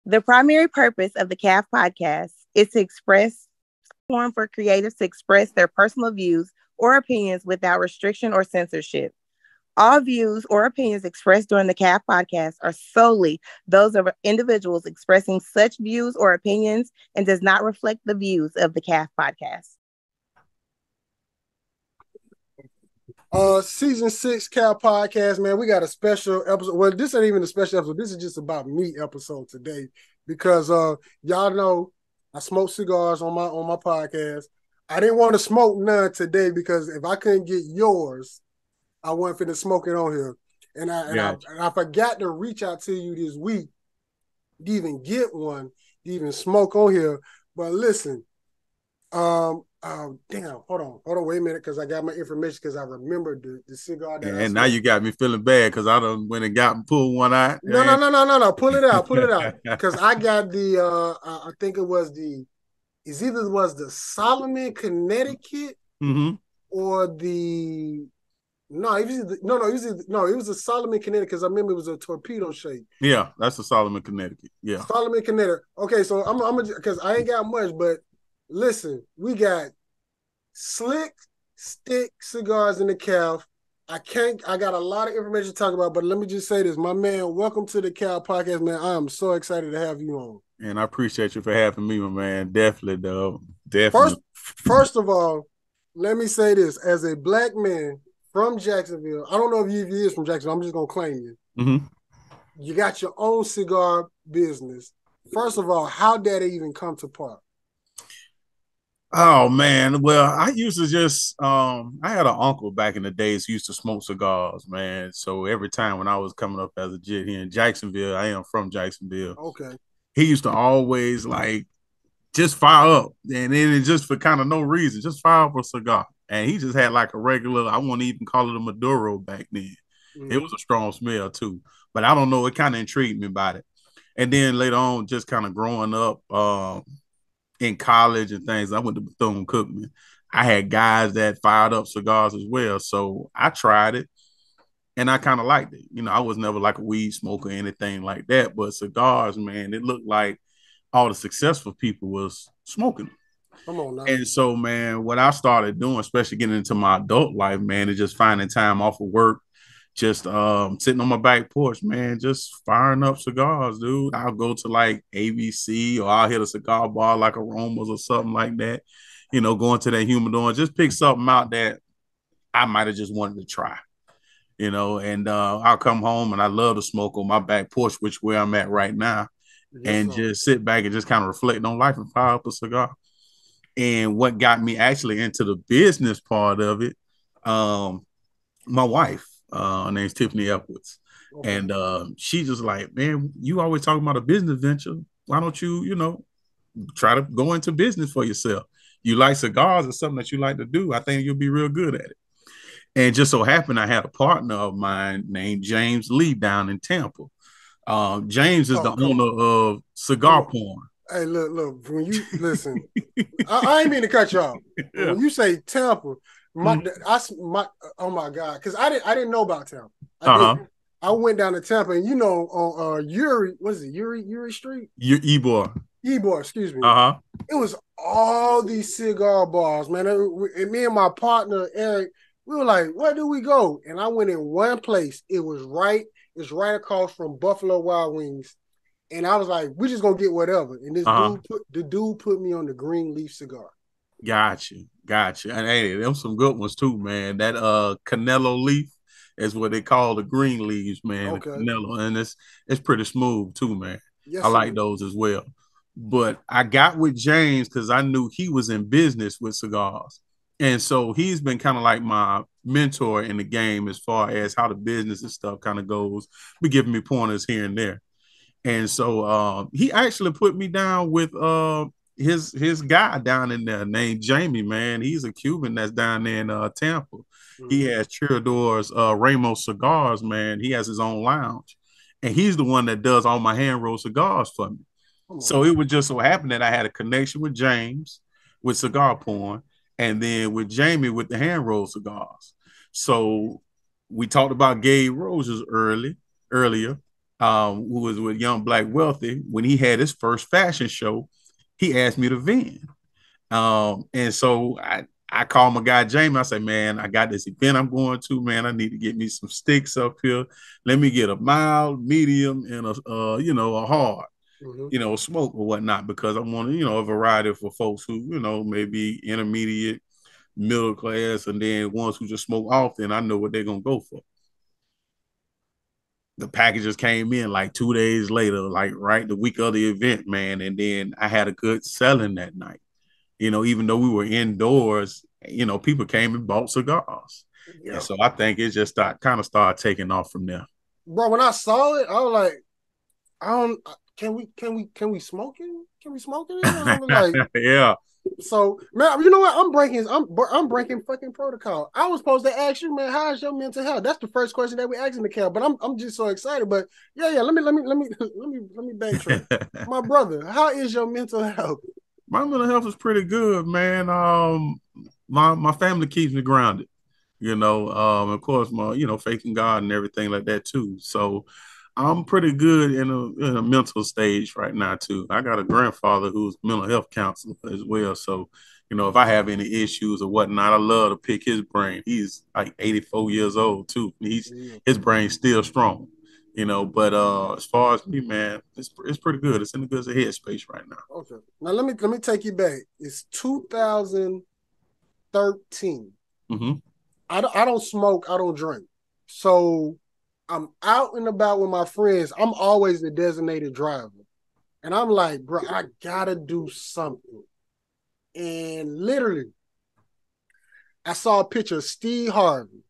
The primary purpose of the CAF podcast is to express form for creatives to express their personal views or opinions without restriction or censorship. All views or opinions expressed during the CAF podcast are solely those of individuals expressing such views or opinions and does not reflect the views of the CAF podcast. Season 6 CAF podcast, man. We got a special episode. Well, this ain't even a special episode. This is just about me episode today because y'all know I smoke cigars on my podcast. I didn't want to smoke none today because if I couldn't get yours, I wasn't finna smoke it on here. And I forgot to reach out to you this week to even get one, to even smoke on here. But listen, damn, hold on, wait a minute, because I got my information because I remembered the cigar that and now you got me feeling bad because I done went and got and pulled one out. No, pull it out. Because I got the I think it was the Solomon, Connecticut, or the it was a Solomon, Connecticut, because I remember it was a torpedo shape. Yeah, that's the Solomon, Connecticut. Yeah. Solomon, Connecticut. Okay, so I'm because I ain't got much, but listen, we got slick stick cigars in the CAF. I got a lot of information to talk about, but let me just say this. My man, welcome to the CAF podcast, man. I am so excited to have you on. And I appreciate you for having me, my man. Definitely, though. Definitely. First of all, let me say this. As a black man from Jacksonville, I don't know if you is from Jacksonville. I'm just going to claim you. Mm-hmm. You got your own cigar business. First of all, how did it even come to part? Oh man, well, I used to just I had an uncle back in the days who used to smoke cigars, man. So every time when I was coming up as a kid here in Jacksonville, I am from Jacksonville. Okay. He used to always like just fire up, and then just for kind of no reason, just fire up a cigar. And he just had like a regular, I wouldn't even call it a Maduro back then. Mm-hmm. It was a strong smell too, but I don't know, it kind of intrigued me about it. And then later on, just kind of growing up, in college and things, I went to Bethune-Cookman. I had guys that fired up cigars as well. So I tried it and I kind of liked it. You know, I was never like a weed smoker or anything like that, but cigars, man, it looked like all the successful people was smoking them. Come on now. And so, man, what I started doing, especially getting into my adult life, man, is just finding time off of work, just sitting on my back porch, man, just firing up cigars, dude. I'll go to like ABC or I'll hit a cigar bar like Aromas or something like that, you know, going to that humidor and just pick something out that I might have just wanted to try, you know, and I'll come home and I love to smoke on my back porch, which is where I'm at right now, just sit back and just kind of reflect on life and fire up a cigar. And what got me actually into the business part of it, my wife, her name's Tiffany Epwords. Okay. And she just like, man, you always talking about a business venture. Why don't you, you know, try to go into business for yourself? You like cigars or something that you like to do. I think you'll be real good at it. And just so happened, I had a partner of mine named James Lee down in Tampa. James is the owner of Cigar Porn. Hey, look, when you listen, I ain't mean to cut you off. Yeah. When you say Tampa, oh my God, because I didn't know about Tampa. I went down to Tampa, and you know, on Uri, what is it, Uri Street? Ybor, excuse me. It was all these cigar bars, man. And me and my partner Eric, we were like, where do we go? And I went in one place. It's right across from Buffalo Wild Wings. And I was like, we're just gonna get whatever. And this dude put me on the green leaf cigar. Gotcha. And hey, them some good ones too, man. That Canelo leaf is what they call the green leaves, man. Okay. Canelo, and it's pretty smooth too, man. Yes, I like those as well. But I got with James because I knew he was in business with cigars. And so he's been kind of like my mentor in the game as far as how the business and stuff kind of goes. Be giving me pointers here and there. And so he actually put me down with his guy down in there named Jamie, man. He's a Cuban that's down there in Tampa. Mm-hmm. He has Chirador's Ramos cigars, man. He has his own lounge. And he's the one that does all my hand-rolled cigars for me. So it would just so happen that I had a connection with James with Cigar Porn and then with Jamie with the hand-rolled cigars. So we talked about Gabe Roses earlier. who was with Young Black Wealthy, when he had his first fashion show, he asked me to vend. And so I called my guy Jamie. I said, man, I got this event I'm going to, man. I need to get me some Stixs up here. Let me get a mild, medium, and a hard, smoke or whatnot, because I want, a variety for folks who, maybe intermediate, middle class, and then ones who just smoke often. I know what they're gonna go for. The packages came in like 2 days later, like right the week of the event, man. And then I had a good selling that night. Even though we were indoors, people came and bought cigars. Yeah. And so I think it just kind of started taking off from there. Bro, when I saw it, I was like, can we smoke it? Can we smoke it? I was like, yeah. So, man, you know what? I'm breaking fucking protocol. I was supposed to ask you, man, how's your mental health? That's the first question that we asked in the camp. But I'm just so excited. But yeah, let me backtrack. My brother, how is your mental health? My mental health is pretty good, man. My family keeps me grounded. Of course, my faith in God and everything like that too. So I'm pretty good in a mental stage right now too. I got a grandfather who's mental health counselor as well. So, if I have any issues or whatnot, I love to pick his brain. He's like 84 years old too. His brain's still strong. But as far as me, man, it's pretty good. It's in a good headspace right now. Okay. Now let me take you back. It's 2013. Mm-hmm. I don't smoke. I don't drink. So I'm out and about with my friends. I'm always the designated driver. And I'm like, bro, I gotta do something. And literally, I saw a picture of Steve Harvey.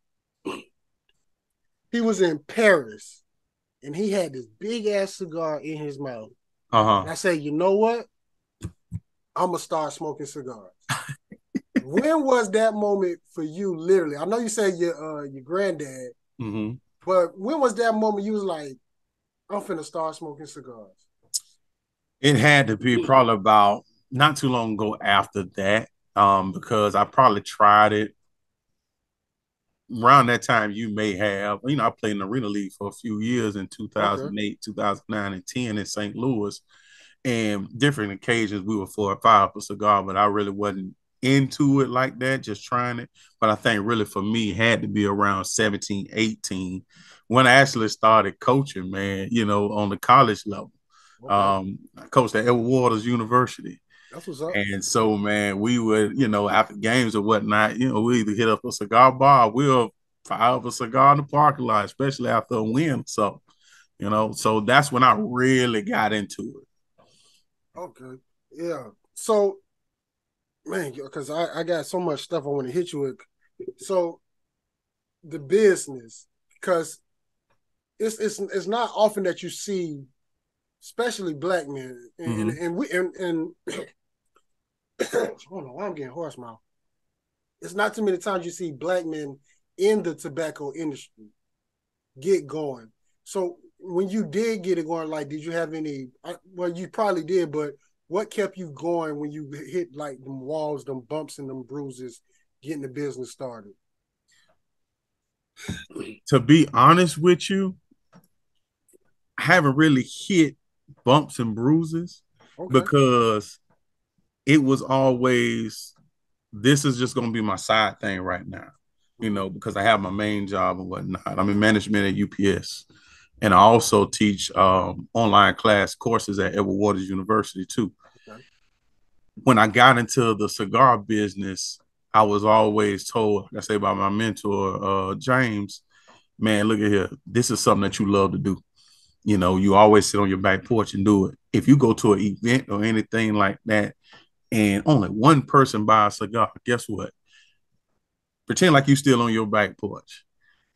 He was in Paris. And he had this big ass cigar in his mouth. And I said, you know what? I'm gonna start smoking cigars. When was that moment for you? Literally, I know you said your granddad, but when was that moment you was like, I'm finna start smoking cigars? It had to be probably about not too long ago after that, because I probably tried it around that time. You may have, I played in the Arena League for a few years in 2008, 2009, and 10 in St. Louis, and different occasions we were 4 or 5 for cigar, but I really wasn't into it like that, just trying it. But I think really for me had to be around 17, 18 when I actually started coaching, man, on the college level. I coached at Edward Waters University. That's what's up. And so, man, we would, after games or whatnot, we either hit up a cigar bar, we'll fire up a cigar in the parking lot, especially after a win. So, so that's when I really got into it. Okay. Yeah. So, man, because I got so much stuff I want to hit you with. So, the business, because it's not often that you see, especially black men, and I don't know why I'm getting hoarse mouth. It's not too many times you see black men in the tobacco industry get going. So when you did get it going, like, did you have any? Well, you probably did, but what kept you going when you hit like them walls, them bumps, and them bruises, getting the business started? To be honest with you, I haven't really hit bumps and bruises because it was always, this is just going to be my side thing right now, because I have my main job and whatnot. I'm in management at UPS, and I also teach online class courses at Edward Waters University too. Okay. When I got into the cigar business, I was always told, like I say, by my mentor, James, man, look at here. This is something that you love to do. You always sit on your back porch and do it. If you go to an event or anything like that, and only one person buys a cigar, guess what? Pretend like you still on your back porch.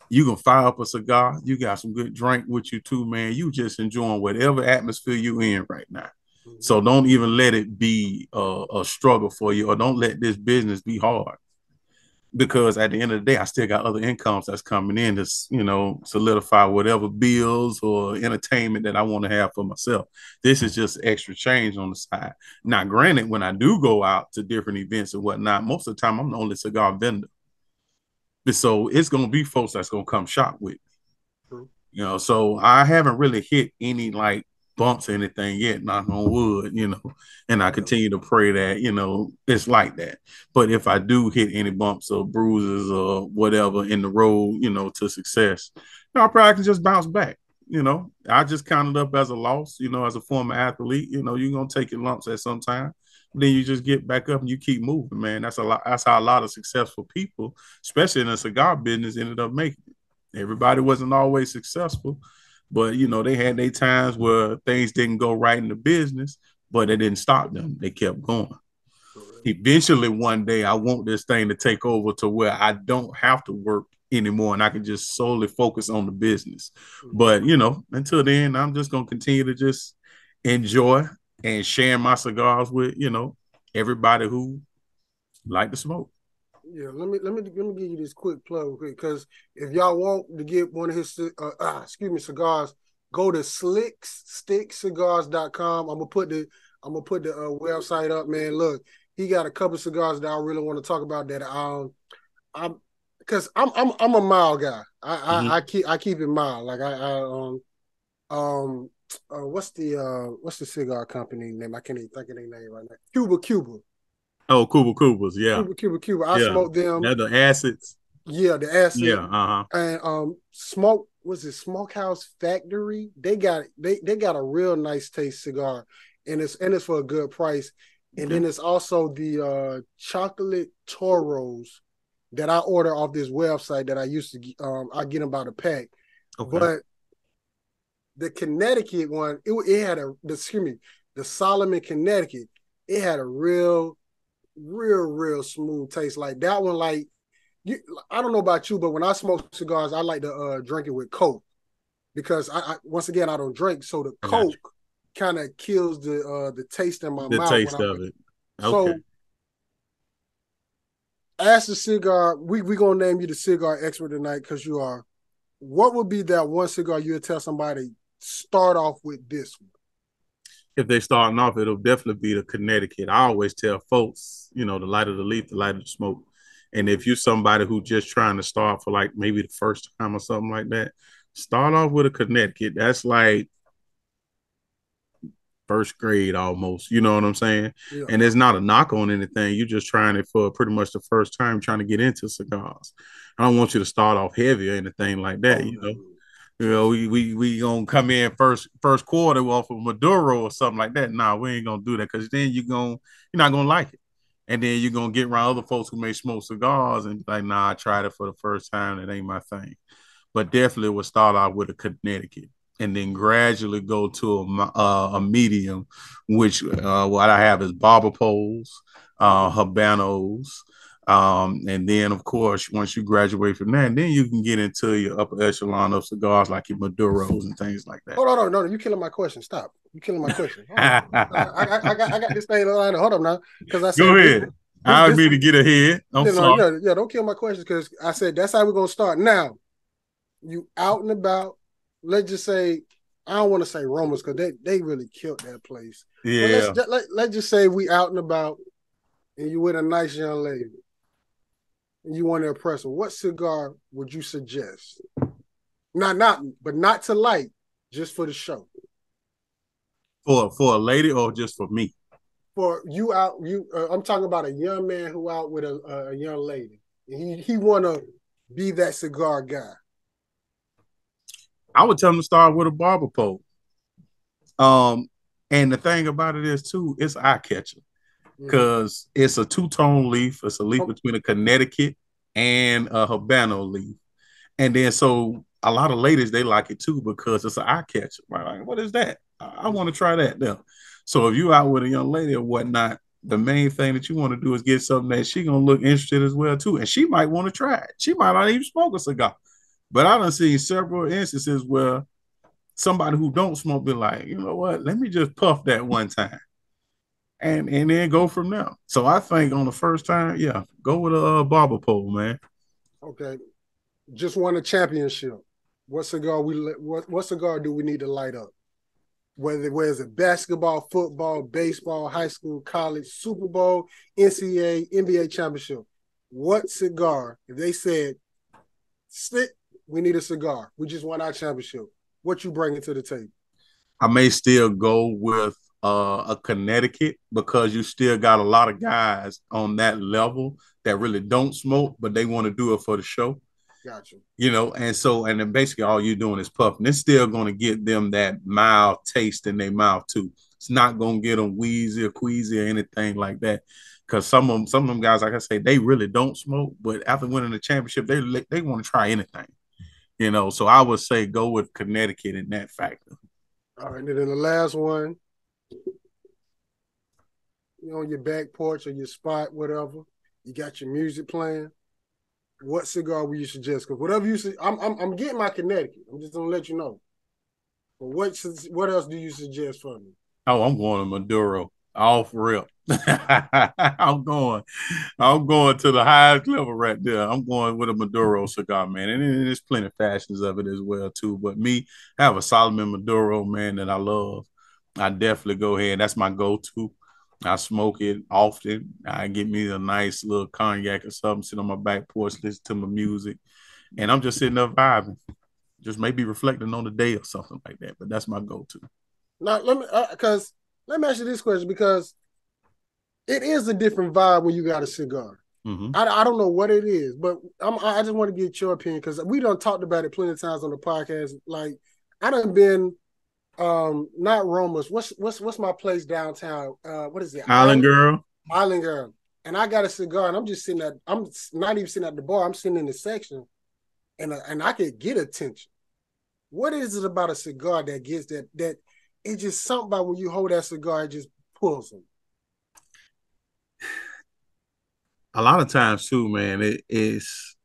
You can fire up a cigar. You got some good drink with you too, man. You just enjoying whatever atmosphere you in right now. So don't even let it be a struggle for you, or don't let this business be hard. Because at the end of the day, I still got other incomes that's coming in to, solidify whatever bills or entertainment that I want to have for myself. This is just extra change on the side. Now, granted, when I do go out to different events and whatnot, most of the time I'm the only cigar vendor. So it's going to be folks that's going to come shop with me. You know, so I haven't really hit any like bumps or anything yet, knock on wood, you know, and I continue to pray that, you know, it's like that. But if I do hit any bumps or bruises or whatever in the road, you know, to success, you know, I probably can just bounce back. You know, I just count it up as a loss, you know, as a former athlete, you know, you're going to take your lumps at some time. Then you just get back up and you keep moving, man. That's a lot. That's how a lot of successful people, especially in the cigar business, ended up making it. Everybody wasn't always successful, but you know, they had their times where things didn't go right in the business, but it didn't stop them. They kept going. Eventually, one day, I want this thing to take over to where I don't have to work anymore and I can just solely focus on the business. But you know, until then, I'm just gonna continue to just enjoy and share my cigars with, you know, everybody who like to smoke. Yeah, let me give you this quick plug because if y'all want to get one of his cigars, go to Stixcigars.com. I'm gonna put the website up, man. Look, he got a couple cigars that I really want to talk about that I'm because I'm a mild guy. I keep it mild. Like what's the cigar company name? I can't even think of their name right now. Cuba. Oh, Cubas, yeah. Cuba. I smoked them. Yeah, the acids. Yeah, the acid. Yeah, And Smokehouse Factory? They got a real nice taste cigar, and it's for a good price. And then it's also the chocolate Toros that I order off this website that I used to I get them by the pack. Okay. But the Connecticut one, it had the Solomon Connecticut, it had a real smooth taste. Like that one, like I don't know about you, but when I smoke cigars, I like to drink it with Coke because I once again I don't drink, so the Coke kind of kills the taste in my mouth. The taste of it. Okay. So as the cigar, we gonna name you the cigar expert tonight because you are. What would be that one cigar you would tell somebody start off with this one? If they starting off, it'll definitely be the Connecticut. I always tell folks, you know, the lighter the leaf, the lighter the smoke. And if you're somebody who just trying to start for like maybe the first time or something like that, start off with a Connecticut. That's like first grade almost, you know what I'm saying? Yeah. And it's not a knock on anything. You're just trying it for pretty much the first time trying to get into cigars. I don't want you to start off heavy or anything like that, you know. You know, we gonna come in first quarter off of Maduro or something like that. Nah, we ain't gonna do that because then you're not gonna like it. And then you're gonna get around other folks who may smoke cigars and like, nah, I tried it for the first time. It ain't my thing. But definitely would start out with a Connecticut and then gradually go to a medium, which what I have is barber poles, Habanos, and then of course once you graduate from that, then you can get into your upper echelon of cigars like your Maduros and things like that. Hold on, no, you killing my question. Stop. You killing my question. I got this thing lined up. Hold on now, because I said go ahead. I would be to get ahead. Yeah, don't kill my question because I said that's how we're gonna start. Now, you out and about. Let's just say I don't want to say Romans because they really killed that place. Yeah. But let's just say we out and about, and you with a nice young lady, and you want to impress her. What cigar would you suggest? Not to light, just for the show. For a lady or just for me? For you out, I'm talking about a young man who out with a young lady. And he want to be that cigar guy. I would tell him to start with a barber pole. And the thing about it is too, it's eye catcher because it's a two-tone leaf. It's a leaf between a Connecticut and a Habano leaf. And then so a lot of ladies, they like it too because it's an eye catcher. Like, what is that? I want to try that now. So if you out with a young lady or whatnot, the main thing that you want to do is get something that she gonna look interested as well too. And she might want to try it. She might not even smoke a cigar. But I done seen several instances where somebody who don't smoke be like, you know what, let me just puff that one time. And then go from there. So I think on the first time, yeah, go with a barber pole, man. Okay. Just won a championship. What cigar do we need to light up? Whether it's a basketball, football, baseball, high school, college, Super Bowl, NCAA, NBA championship. What cigar, if they said, we need a cigar. We just won our championship. What you bringing to the table? I may still go with a Connecticut because you still got a lot of guys on that level that really don't smoke, but they want to do it for the show. Gotcha. You know, and then basically all you're doing is puffing. It's still going to get them that mild taste in their mouth too. It's not going to get them wheezy or queasy or anything like that. Because some of them guys, like I say, they really don't smoke, but after winning the championship, they want to try anything. You know, so I would say go with Connecticut in that factor. All right, and then the last one, you're on your back porch or your spot, whatever. You got your music playing. What cigar will you suggest? Because whatever you say, I'm getting my Connecticut. I'm just gonna let you know. But what else do you suggest for me? Oh, I'm going to Maduro off rip. I'm going to the highest level right there. I'm going with a Maduro cigar, man. And there's plenty of fashions of it as well, too. But me, I have a Solomon Maduro, man, that I love. I definitely go ahead. That's my go-to. I smoke it often. I get me a nice little cognac or something, sit on my back porch, listen to my music, and I'm just sitting there vibing, just maybe reflecting on the day or something like that. But that's my go-to. Now, let me ask you this question, because it is a different vibe when you got a cigar. Mm-hmm. I don't know what it is, but I just want to get your opinion, because we done talked about it plenty of times on the podcast. Like, I done been not Roma's. What's my place downtown? What is it? Island Girl. Island Girl. And I got a cigar, and I'm not even sitting at the bar. I'm sitting in the section, and I could get attention. What is it about a cigar that gets that it's just something about when you hold that cigar, it just pulls them? A lot of times too, man, it is,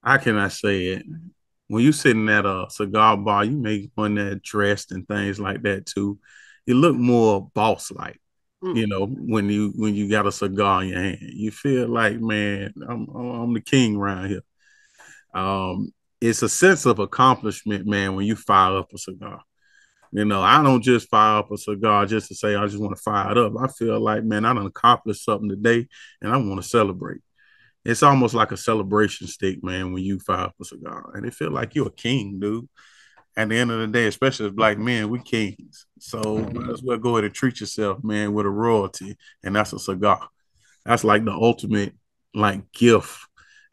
how can I say it? When you sitting at a cigar bar, you make one that dressed and things like that too. You look more boss-like, you know, when you got a cigar in your hand. You feel like, man, I'm the king around here. It's a sense of accomplishment, man, when you fire up a cigar. You know, I don't just fire up a cigar just to say I just want to fire it up. I feel like, man, I done accomplished something today, and I want to celebrate. It's almost like a celebration stick, man, when you fire up a cigar. And it feel like you're a king, dude. At the end of the day, especially as black men, we kings. So might as well go ahead and treat yourself, man, with a royalty. And that's a cigar. That's like the ultimate, like, gift.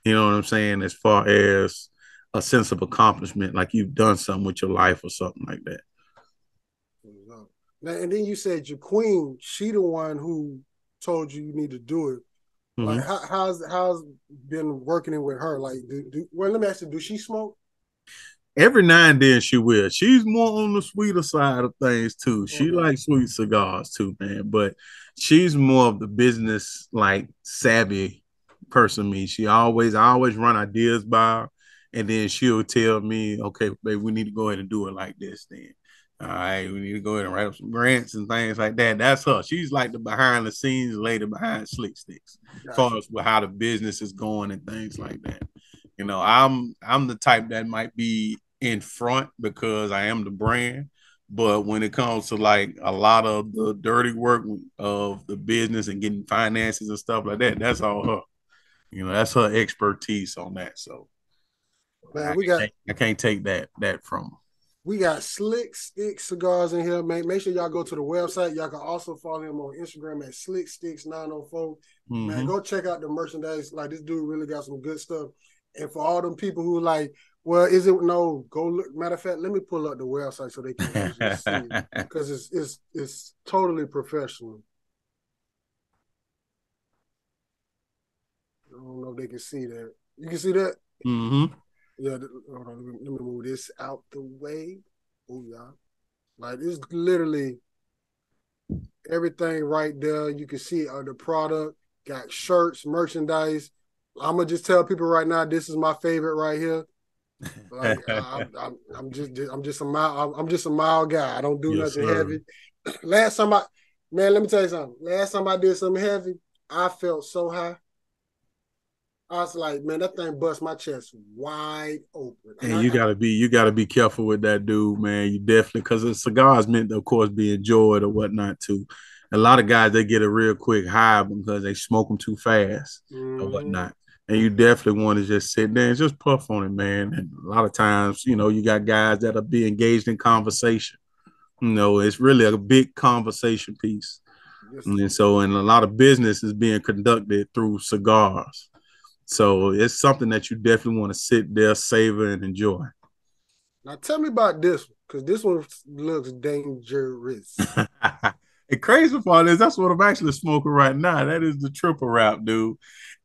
You know what I'm saying? As far as a sense of accomplishment, like you've done something with your life or something like that. Now, and then you said your queen, she the one who told you need to do it. Mm-hmm. Like, how's been working with her? Like, well, let me ask you, do she smoke? Every now and then she will. She's more on the sweeter side of things too. She likes sweet cigars too, man. But she's more of the business, like, savvy person. I always run ideas by her, and then she'll tell me, "Okay, babe, we need to go ahead and do it like this. Then, all right, we need to go ahead and write up some grants and things like that." That's her. She's like the behind the scenes lady behind Stixs, as far as how the business is going and things like that. You know, I'm the type that might be in front because I am the brand, but when it comes to like a lot of the dirty work of the business and getting finances and stuff like that, that's all her. You know, that's her expertise on that. So, man, I can't take that from her. We got Stixs cigars in here, man. Make sure y'all go to the website. Y'all can also follow him on Instagram at Stixs904. Man, go check out the merchandise. Like, this dude really got some good stuff. And for all them people who like, well, is it no? Go look. Matter of fact, let me pull up the website so they can actually see, because it's totally professional. I don't know if they can see that. You can see that? Mm-hmm. Yeah. Hold on, let me move this out the way. Oh yeah, like, it's literally everything right there. You can see the product. Got shirts, merchandise. I'm gonna just tell people right now, this is my favorite right here. Like, I'm just a mild guy. I don't do nothing heavy. Let me tell you something. Last time I did something heavy, I felt so high. I was like, man, that thing bust my chest wide open. And you gotta be careful with that, dude, man. You definitely, because a cigar is meant to, of course, be enjoyed or whatnot too. A lot of guys, they get a real quick high because they smoke them too fast or whatnot. And you definitely want to just sit there and just puff on it, man. And a lot of times, you got guys that'll be engaged in conversation. It's really a big conversation piece. Yes. And so, a lot of business is being conducted through cigars. So it's something that you definitely want to sit there, savor, and enjoy. Now tell me about this one, because this one looks dangerous. The crazy part is that's what I'm actually smoking right now. That is the triple wrap, dude.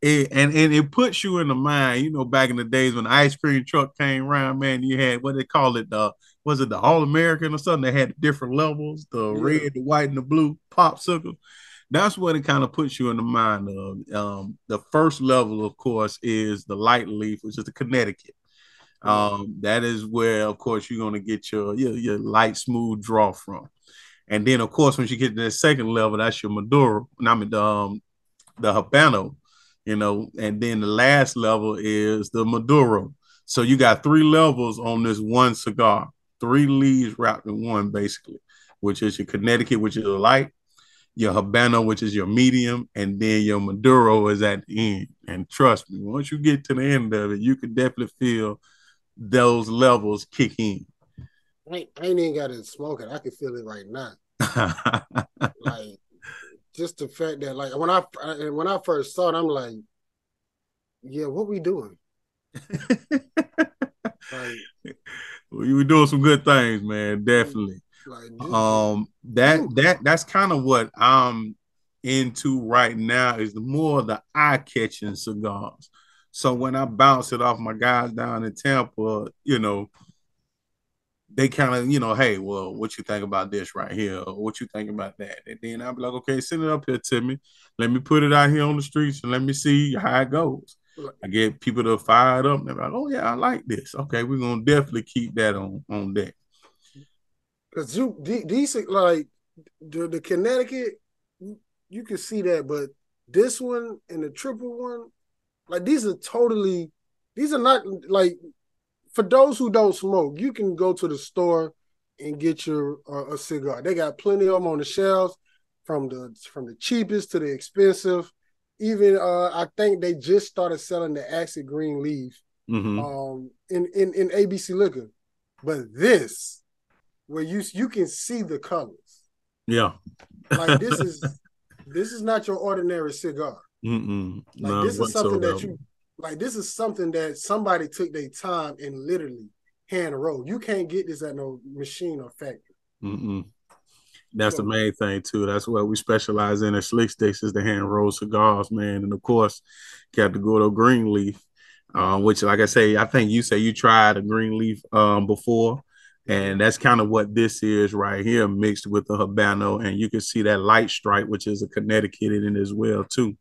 And it puts you in the mind, back in the days when the ice cream truck came around, man, you had what they call it, was it the All-American or something? They had different levels, the red, the white, and the blue popsicle. That's what it kind of puts you in the mind of. The first level, of course, is the light leaf, which is the Connecticut. That is where, of course, you're going to get your light, smooth draw from. And then, of course, once you get to the second level, that's your Maduro, the Habano, and then the last level is the Maduro. So you got 3 levels on this one cigar, 3 leaves wrapped in one, basically, which is your Connecticut, which is a light, your Habano, which is your medium, and then your Maduro is at the end. And trust me, once you get to the end of it, you can definitely feel those levels kick in. I ain't even got to smoke it. I can feel it right now. Like, just the fact that, like, when I first saw it, I'm like, yeah, what we doing? Like, well, you were doing some good things, man. Definitely. Like, that's kind of what I'm into right now, is the more the eye-catching cigars. So when I bounce it off my guys down in Tampa, they kind of, hey, well, what you think about this right here? Or what you think about that? And then I'll be like, okay, send it up here to me. Let me put it out here on the streets and let me see how it goes. I get people to fire it up. And they're like, oh, yeah, I like this. Okay, we're going to definitely keep that on deck. Because these, like, the Connecticut, you can see that, but this one and the triple one, like, these are not, like, for those who don't smoke, you can go to the store and get your a cigar. They got plenty of them on the shelves, from the cheapest to the expensive. Even I think they just started selling the acid green leaf in ABC Liquor. But this, where you can see the colors. Yeah. Like, this is not your ordinary cigar. Like, this is something this is something that somebody took their time and literally hand rolled. You can't get this at no machine or factory. That's the main thing too. That's what we specialize in at Stixs, is the hand rolled cigars, man. And of course, you have to go to green leaf, which, like I say, I think you say you tried a green leaf before. And that's kind of what this is right here, mixed with the Habano. And you can see that light stripe, which is a Connecticut in it as well too.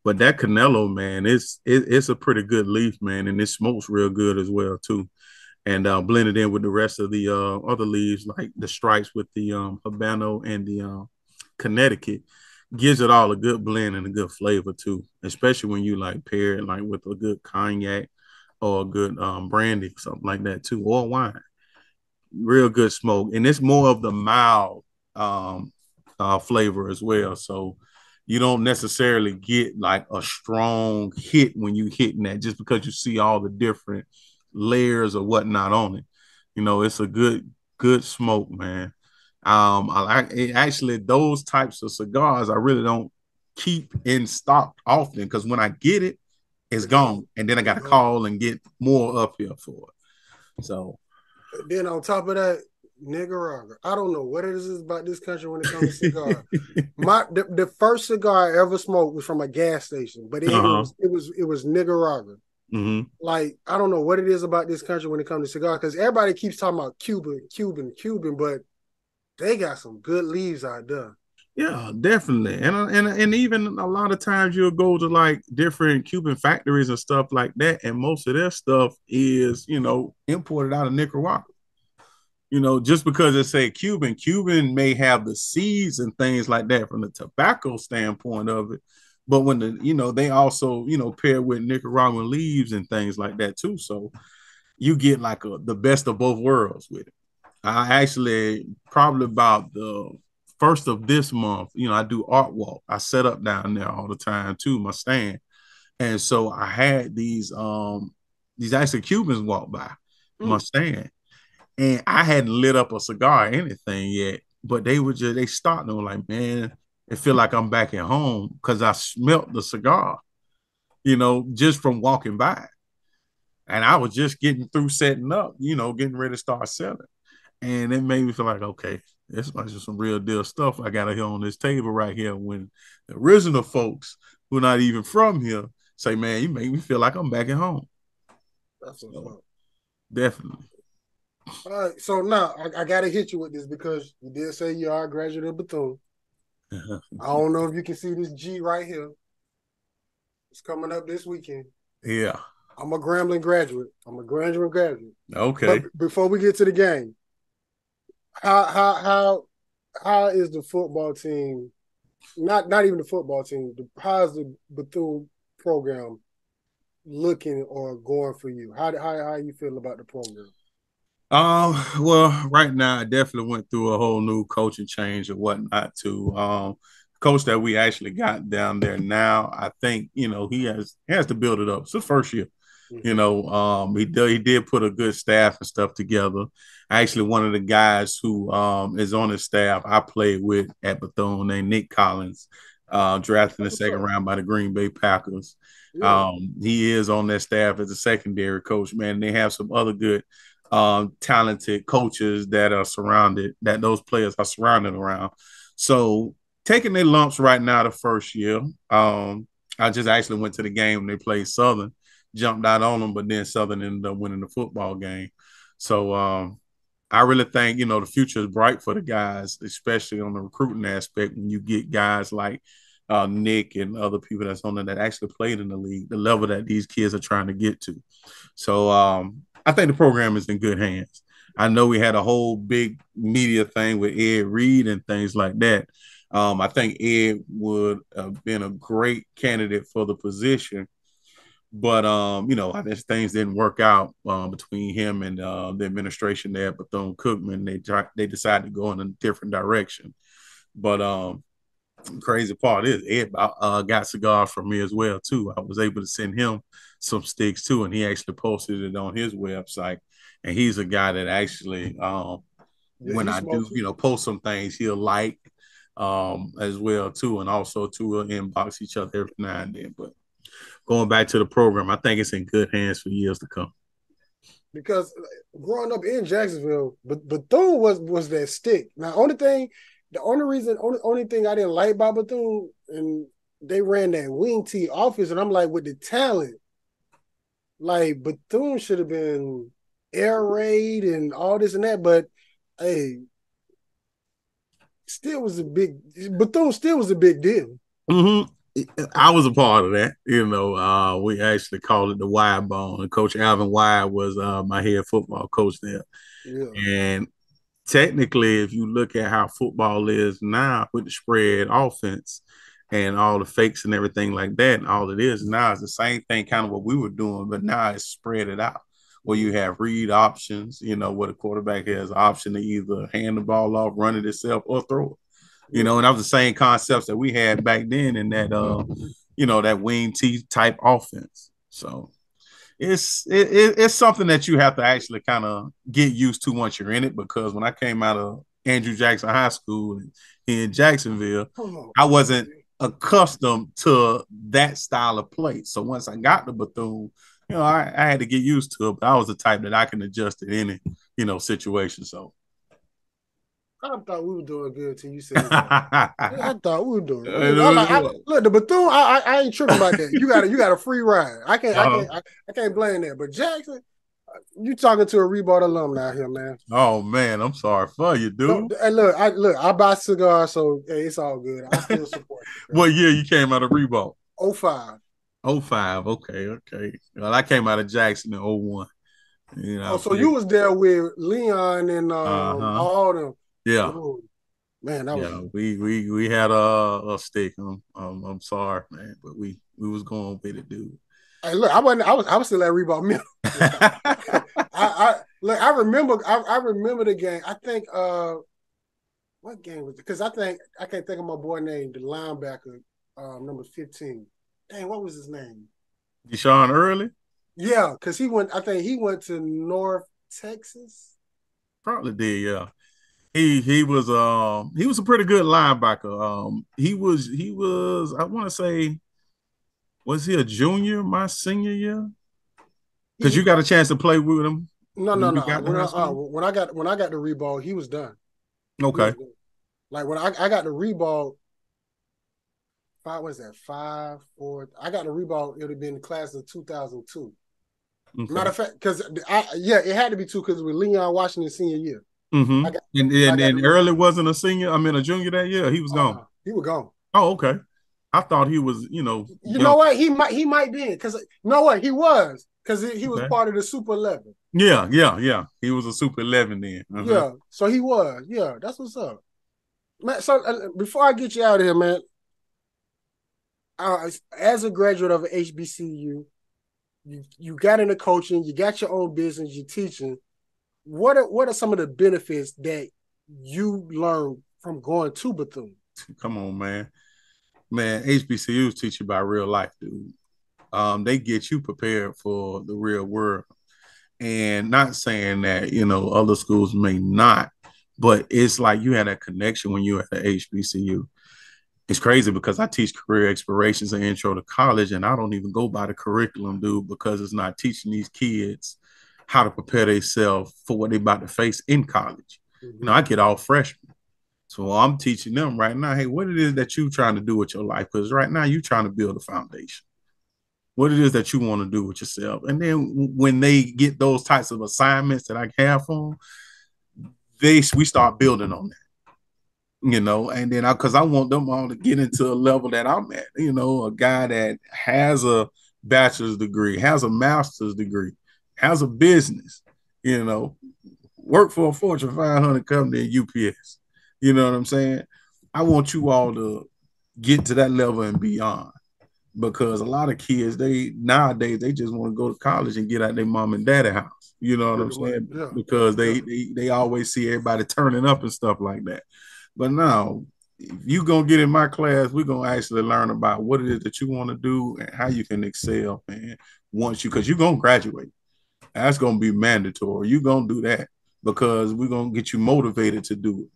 But that Canelo, man, it's a pretty good leaf, man, and it smokes real good as well too. And blended in with the rest of the other leaves, like the stripes with the Habano and the Connecticut, gives it all a good blend and a good flavor too. Especially when you like pair it like with a good cognac or a good brandy, something like that too, or wine. Real good smoke, and it's more of the mild flavor as well. So you don't necessarily get like a strong hit when you hitting that, just because you see all the different layers or whatnot on it. It's a good smoke, man. I like it. Actually, those types of cigars I really don't keep in stock often, because when I get it, it's gone, and then I got to call and get more up here for it. So then on top of that, Nicaragua. I don't know what it is about this country when it comes to cigars. The first cigar I ever smoked was from a gas station, but it was Nicaragua. Like, I don't know what it is about this country when it comes to cigars, because everybody keeps talking about Cuban, but they got some good leaves out there. Yeah, definitely. And even a lot of times you'll go to like different Cuban factories and stuff like that, and most of their stuff is, imported out of Nicaragua. Just because it say Cuban may have the seeds and things like that from the tobacco standpoint of it. But when they also, pair with Nicaraguan leaves and things like that too. So you get like the best of both worlds with it. I actually, probably about the first of this month, I do art walk. I set up down there all the time too, my stand. And so I had these actually Cubans walk by my stand, and I hadn't lit up a cigar or anything yet, but they stopped and were like, man, it feel like I'm back at home because I smelt the cigar, just from walking by. And I was just getting through setting up, getting ready to start selling. And it made me feel like, okay, this is just some real deal stuff I got here on this table right here. When the original folks who are not even from here say, man, you make me feel like I'm back at home. That's what's up. Definitely. All right, so now I got to hit you with this because you did say you are a graduate of Bethune. I don't know if you can see this G right here. It's coming up this weekend. Yeah. I'm a Grambling graduate. Okay. But before we get to the game, how is the football team? Not even the football team. How is the Bethune program looking or going for you? How you feel about the program? Well, right now I definitely went through a whole new coaching change and whatnot too. Coach that we actually got down there now, I think, he has to build it up. It's his first year. He did put a good staff and stuff together. Actually, one of the guys who is on his staff I played with at Bethune named Nick Collins, drafted in the second round by the Green Bay Packers. Yeah. He is on their staff as a secondary coach, man. They have some other good talented coaches that those players are surrounded around. So taking their lumps right now the first year. I just actually went to the game when they played Southern, jumped out on them, but then Southern ended up winning the football game. So I really think, the future is bright for the guys, especially on the recruiting aspect when you get guys like Nick and other people that's on there that actually played in the league, the level that these kids are trying to get to. So I think the program is in good hands. I know we had a whole big media thing with Ed Reed and things like that. I think Ed would have been a great candidate for the position. But, I guess things didn't work out between him and the administration there at Bethune-Cookman. They decided to go in a different direction. But crazy part is Ed got cigars from me as well, too. I was able to send him some Stixs, too, and he actually posted it on his website. And he's a guy that actually, when I do, post some things, he'll like as well, too, and also, too, we'll inbox each other every now and then. But going back to the program, I think it's in good hands for years to come. Because growing up in Jacksonville, Bethune was that stick. Now, only thing I didn't like about Bethune, and they ran that wing tee office, and I'm like, with the talent, like Bethune should have been air raid and all this and that, but hey, Bethune still was a big deal. Mm-hmm. I was a part of that. We actually called it the Wide Bone, and Coach Alvin Wide was my head football coach there. Yeah. And technically, if you look at how football is now with the spread offense and all the fakes and everything like that, and all it is now is the same thing, kind of what we were doing, but now it's spread it out. Where you have read options, where the quarterback has an option to either hand the ball off, run it itself, or throw it. And that was the same concepts that we had back then in that, that wing T type offense. So it's something that you have to actually kind of get used to once you're in it, because when I came out of Andrew Jackson High School in Jacksonville, I wasn't accustomed to that style of play. So once I got to Bethune, I had to get used to it, but I was the type that I can adjust to any, situation. So I thought we were doing good till you said that. I thought we were doing good. Look, the Bethune, I ain't tripping about that. You got a free ride. I can't blame that. But Jackson, you talking to a Reebok alum out here, man. Oh man, I'm sorry for you, dude. No, look, I buy cigars, so hey, it's all good. I still support you. What year you came out of Reebok? 05. 05, okay. Well, I came out of Jackson in 01. So you was there with Leon and all them. Yeah. Ooh, man, that was we had a stick. I'm sorry, man, but we was going with it, dude. Hey, look, I was still at Reebok Mill. I remember the game. I think what game was it? Because I can't think of my boy name, the linebacker, number 15. Dang, what was his name? Deshaun Early? Yeah, because I think he went to North Texas. Probably did, yeah. He was a pretty good linebacker. He was I want to say, was he a junior my senior year? Because you got a chance to play with him No. when you got to high school. When I got the reball, he was done. Okay. Like when I got the reball, five, four. I got the reball. It would have been the class of 2002. Okay. Matter of fact, because it had to be two because it was Leon Washington senior year. Mm-hmm. And Early wasn't a senior. I mean, a junior that year. He was gone. He was gone. Oh, okay. I thought he was. You know what? He might be because you know what he was because he was part of the Super 11. Yeah. He was a Super 11 then. Yeah, so he was. Yeah, that's what's up, man. So before I get you out of here, man, as a graduate of HBCU, you got into coaching, you got your own business, you're teaching. What are some of the benefits that you learned from going to Bethune? Come on, man. HBCUs teach you about real life, dude. They get you prepared for the real world. And not saying that, other schools may not, but it's like you had a connection when you were at the HBCU. It's crazy because I teach career explorations and intro to college, and I don't even go by the curriculum, dude, because it's not teaching these kids how to prepare themselves for what they're about to face in college. Mm-hmm. I get all freshmen. So I'm teaching them right now, hey, what it is that you're trying to do with your life, because right now you're trying to build a foundation. What it is that you want to do with yourself. And then when they get those types of assignments that I have for them, we start building on that. And then because I want them all to get into a level that I'm at, a guy that has a bachelor's degree, has a master's degree, has a business, work for a Fortune 500 company at UPS. You know what I'm saying? I want you all to get to that level and beyond, because a lot of kids, nowadays, they just want to go to college and get out their mom and daddy house. You know what I'm saying? Yeah. Because they always see everybody turning up and stuff like that. But now, if you're going to get in my class, we're going to actually learn about what it is that you want to do and how you can excel, man, because you're going to graduate. That's going to be mandatory. You're going to do that because we're going to get you motivated to do it.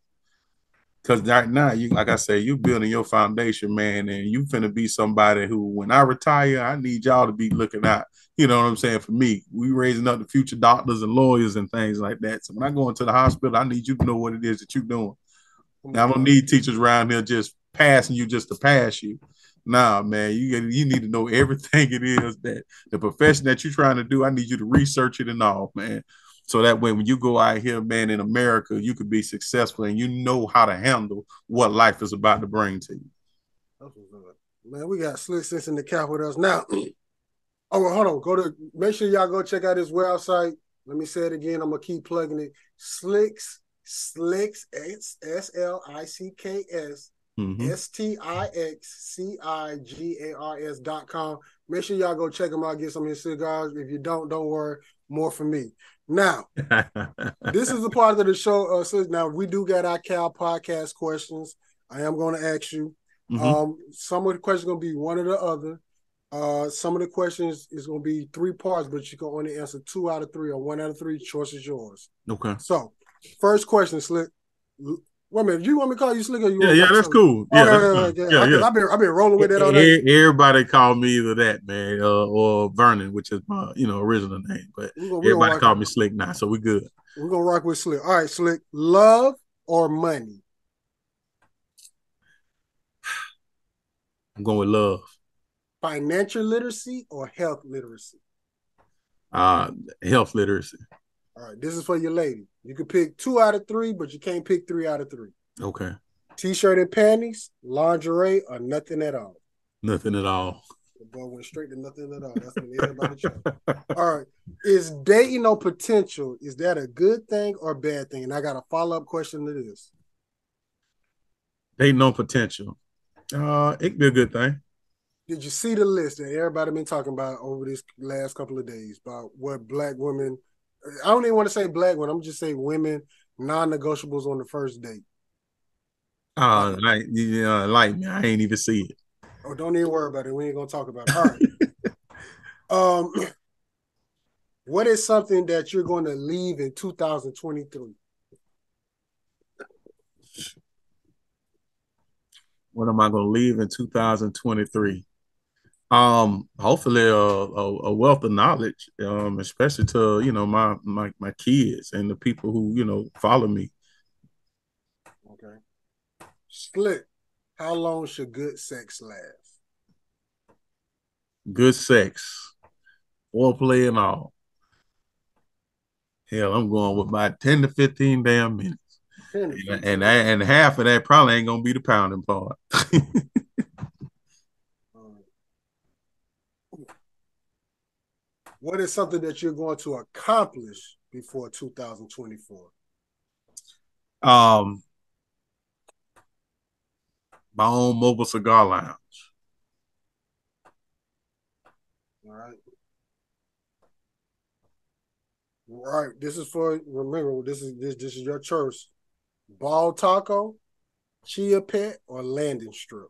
Because right now, like I say, you building your foundation, man, and you finna be somebody who, when I retire, I need y'all to be looking out. You know what I'm saying? For me, we raising up the future doctors and lawyers and things like that. So when I go into the hospital, I need you to know what it is that you're doing. Now, I don't need teachers around here just passing you just to pass you. Nah, man, you need to know everything it is that the profession that you're trying to do. I need you to research it and all, man. So that way, when you go out here, man, in America, you could be successful and you know how to handle what life is about to bring to you. Man, we got Stixs in the cap with us now. Oh, well, hold on. Make sure y'all go check out his website. Let me say it again. I'm gonna keep plugging it. Stixs, SLICKS, STIXCIGARS.com. Make sure y'all go check him out. Get some of his cigars. If you don't worry. More for me. Now, this is the part of the show. So now we do get our Cal podcast questions. I am going to ask you. Some of the questions are going to be one or the other. Some of the questions is going to be 3 parts, but you can only answer 2 out of 3 or 1 out of 3. Choice is yours. Okay. So, first question, Slick. Wait a minute, you want me to call you Slick or you? Yeah, that's cool. Yeah, yeah. I've been rolling with that all day. Everybody call me either that, man, or Vernon, which is my original name. But everybody call me Slick now, so we good. We're gonna rock with Slick. All right, Slick. Love or money? I'm going with love. Financial literacy or health literacy? Health literacy. All right, this is for your lady. You can pick 2 out of 3, but you can't pick 3 out of 3. Okay. T-shirt and panties, lingerie, or nothing at all? Nothing at all. The boy went straight to nothing at all. That's what everybody chose. All right. Is dating on potential, is that a good thing or bad thing? And I got a follow-up question to this. Dating on potential. It could be a good thing. Did you see the list that everybody been talking about over this last couple of days about what black women, I don't even want to say black women, I'm just saying women, non-negotiables on the first date? Like me, I ain't even see it. Oh, don't even worry about it. We ain't gonna talk about it. All right. Um, what is something that you're going to leave in 2023? What am I going to leave in 2023? Hopefully a wealth of knowledge, especially to, my kids and the people who, follow me. Okay. Split. How long should good sex last? Good sex, foreplay and all. Hell, I'm going with about 10 to 15 damn minutes. And half of that probably ain't gonna be the pounding part. What is something that you're going to accomplish before 2024? My own mobile cigar lounge. All right. All right. This is remember, this is your choice. Ball taco, chia pet, or landing strip?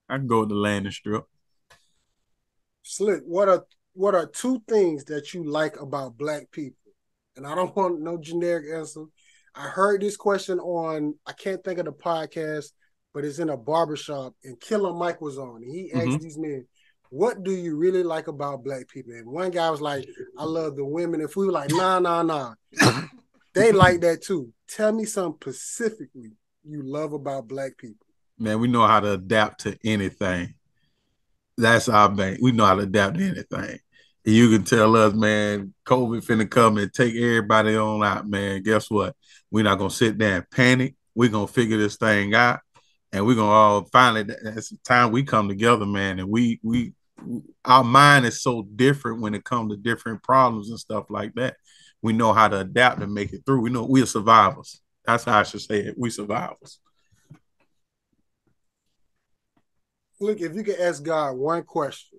I can go with the landing strip. Slick, what are two things that you like about Black people? And I don't want no generic answer. I heard this question on, I can't think of the podcast, but it's in a barbershop, and Killer Mike was on. And he asked these men, what do you really like about Black people? And one guy was like, I love the women. If we were like, nah. They like that too. Tell me something specifically you love about Black people. Man, we know how to adapt to anything. That's our bank. We know how to adapt to anything. And you can tell us, man, COVID finna come and take everybody on out, man. Guess what? We're not gonna sit there and panic. We're gonna figure this thing out, and we're gonna all finally. That's the time we come together, man. And we our mind is so different when it comes to different problems and stuff like that. We know how to adapt and make it through. We know we're survivors. That's how I should say it. We survivors. Look, if you could ask God one question,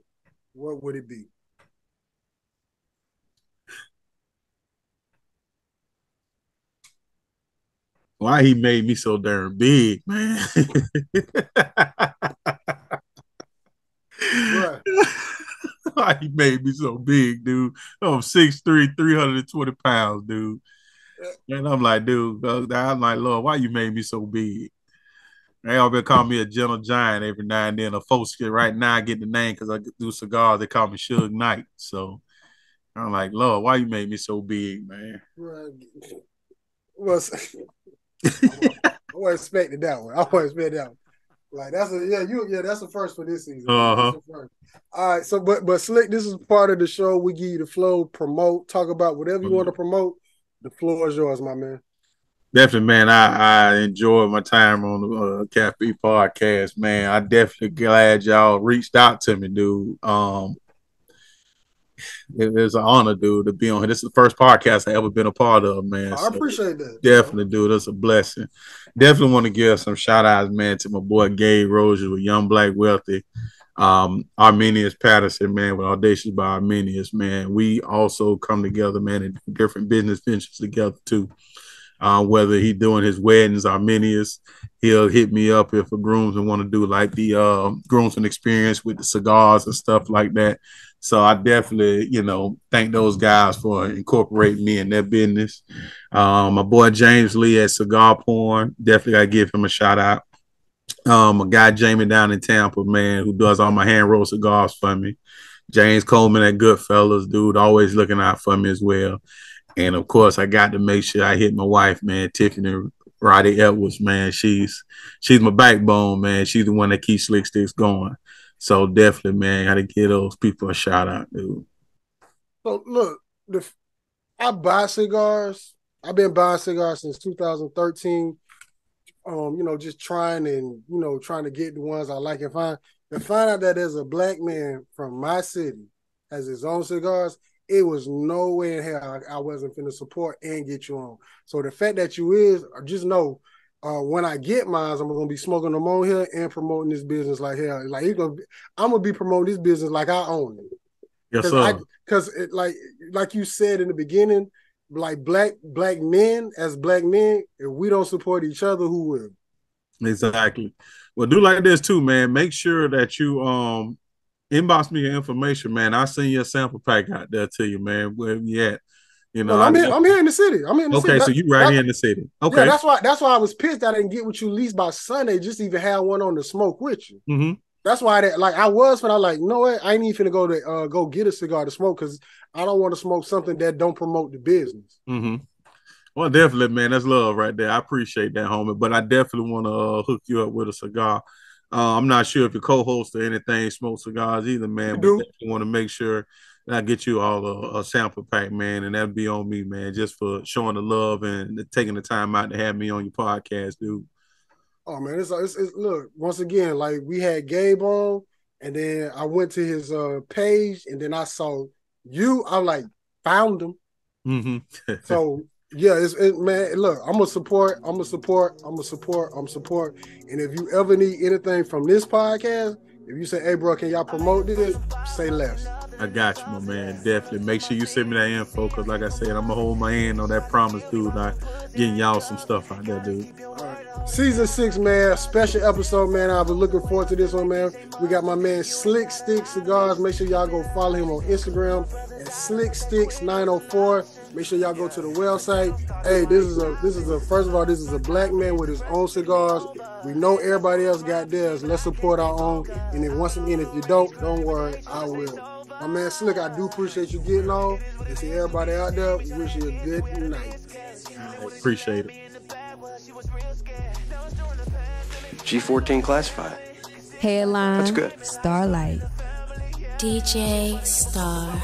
what would it be? Why he made me so darn big, man. Right. Why he made me so big, dude. I'm 6'3", 320 pounds, dude. And I'm like, dude, I'm like, Lord, why you made me so big? They all been calling me a gentle giant every now and then. A folks get right now I get the name because I do cigars. They call me Suge Knight. So I'm like, Lord, why you made me so big, man? Right. Well, I wasn't expecting that one. Like that's that's the first for this season. All right, so but Slick, this is part of the show. We give you the flow, promote, talk about whatever you want to promote. The floor is yours, my man. Definitely, man. I enjoyed my time on the Cafe Podcast, man. I definitely glad y'all reached out to me, dude. It's an honor, dude, to be on here. This is the first podcast I ever been a part of, man. I appreciate that. Definitely, dude. It's a blessing. Definitely want to give some shout outs, man, to my boy Gabe Rozier with Young Black Wealthy. Arminius Patterson, man, with Audacious by Arminius, man. We also come together, man, in different business ventures together, too. Whether he doing his weddings, Arminius, he'll hit me up if a groomsman want to do like the groomsman experience with the cigars and stuff like that. So I definitely, thank those guys for incorporating me in their business. My boy James Lee at Cigar Porn, definitely got to give him a shout out. A guy Jamie down in Tampa, man, who does all my hand rolled cigars for me. James Coleman at Goodfellas, dude, always looking out for me as well. And of course, I got to make sure I hit my wife, man, Tiffany Roddy Edwards, man. She's my backbone, man. She's the one that keeps Slick Stixs going. So definitely, man, got to give those people a shout out, dude. So look, I buy cigars. I've been buying cigars since 2013. Just trying to get the ones I like and find. To find out that there's a Black man from my city has his own cigars, it was no way in hell I wasn't finna support and get you on. So the fact that you is, just know, when I get mine, I'm gonna be smoking them on here and promoting this business like hell. Like I'm gonna be promoting this business like I own it. Yes, sir. Because like you said in the beginning, like black men as black men, if we don't support each other, who will? Exactly. Well, do like this too, man. Make sure that you inbox me your information, man. I'll send you a sample pack out there to you, man. Where you at? You know, well, I'm here in the city. I'm in the city. Okay, so you right here in the city. Okay. Yeah, that's why I was pissed I didn't get with you at least by Sunday, just to even have one on the smoke with you. Mm-hmm. That's why I was when I like, you know what? I ain't even finna go get a cigar to smoke because I don't want to smoke something that don't promote the business. Mm-hmm. Well, definitely, man. That's love right there. I appreciate that, homie. But I definitely want to hook you up with a cigar. I'm not sure if your co-host or anything smokes cigars either, man. But definitely want to make sure that I get you all a sample pack, man. And that'd be on me, man, just for showing the love and taking the time out to have me on your podcast, dude. Oh, man. It's look, once again, like we had Gabe on, and then I went to his page, and then I saw you. I like found him. Mm-hmm. So, yeah, man, look, I'm gonna support. And if you ever need anything from this podcast, if you say, hey, bro, can y'all promote this? Say less. I got you, my man. Definitely. Make sure you send me that info, because like I said, I'm going to hold my hand on that promise, dude. Not getting y'all some stuff out there, dude. All right. Season 6, man. Special episode, man. I've been looking forward to this one, man. We got my man Slick Stixs Cigars. Make sure y'all go follow him on Instagram at SlickStixs904. Make sure y'all go to the website. Hey, this is first of all, this is a black man with his own cigars. We know everybody else got theirs. Let's support our own. And then once again, if you don't worry, I will. My man Slick, I do appreciate you getting on. And to everybody out there, we wish you a good night. Appreciate it. G14 classified. Headline. That's good. Starlight. DJ Star.